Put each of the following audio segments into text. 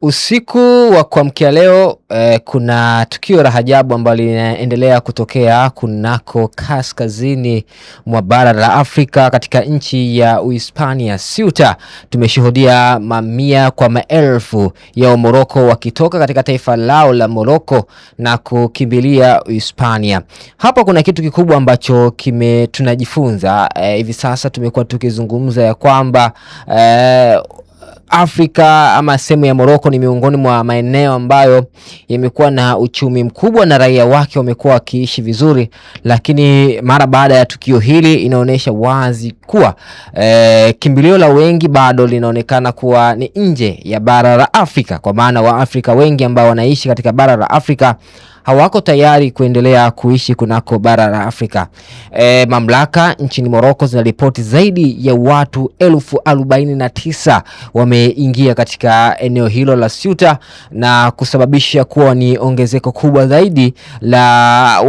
Usiku wa kuamkia leo kuna tukio la ajabu ambalo linaendelea kutokea kunako kaskazini mwa bara la Afrika katika nchi ya Uhispania, Ceuta. Tumeshuhudia mamia kwa maelfu ya Morocco wakitoka katika taifa lao la Morocco na kukimbilia Uhispania. Hapa kuna kitu kikubwa ambacho tunajifunza. Hivi sasa tumekuwa tukizungumza ya kwamba Afrika ama sehemu ya Morocco ni miongoni mwa maeneo ambayo yamekuwa na uchumi mkubwa na raia wake wamekuwa wakiishi vizuri, lakini mara baada ya tukio hili inaonyesha wazi kuwa kimbilio la wengi bado linaonekana kuwa ni nje ya bara la Afrika, kwa maana wa Afrika wengi ambao wanaishi katika bara la Afrika hawako tayari kuendelea kuishi kunako bara la Afrika. Mamlaka nchini Morocco zinaripoti zaidi ya watu 49,000 wameingia katika eneo hilo la Ceuta na kusababisha kuwa ni ongezeko kubwa zaidi la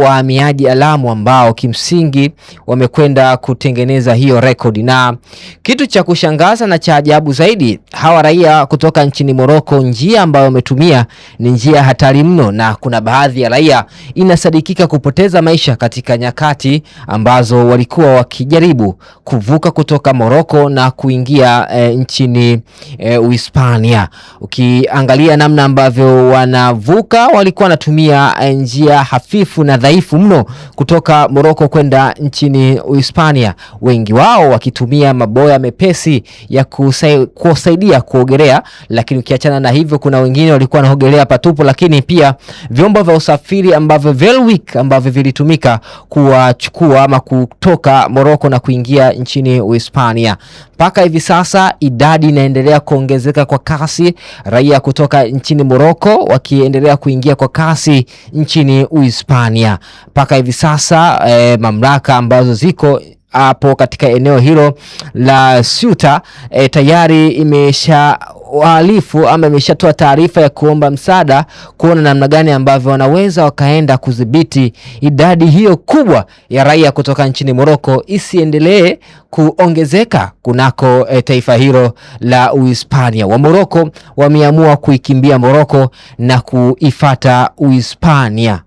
wahamiaji alamu ambao kimsingi wamekwenda kutengeneza hiyo rekodi. Na kitu cha kushangaza na cha ajabu zaidi, hawa raia kutoka nchini Morocco, njia ambayo wametumia ni njia hatari mno, na kuna baadhi ya raia inasadikika kupoteza maisha katika nyakati ambazo walikuwa wakijaribu kuvuka kutoka Morocco na kuingia nchini Uhispania. Ukiangalia namna ambavyo wanavuka, walikuwa wanatumia njia hafifu na dhaifu mno kutoka Morocco kwenda nchini Uhispania, wengi wao wakitumia maboya mepesi ya kusaidia kuogelea. Lakini ukiachana na hivyo, kuna wengine walikuwa wanaogelea patupu, lakini pia vyombo vya usafiri ambavyo Velwick ambavyo vilitumika kuwachukua ama kutoka Morocco na kuingia nchini Uhispania. Mpaka hivi sasa idadi inaendelea kuongezeka kwa kasi, raia kutoka nchini Morocco wakiendelea kuingia kwa kasi nchini Uhispania. Mpaka hivi sasa mamlaka ambazo ziko hapo katika eneo hilo la Ceuta tayari imeshatoa taarifa ya kuomba msaada, kuona namna gani ambavyo wanaweza wakaenda kudhibiti idadi hiyo kubwa ya raia kutoka nchini Morocco isiendelee kuongezeka kunako taifa hilo la Uhispania. Wa Morocco wameamua kuikimbia Morocco na kuifata Uhispania.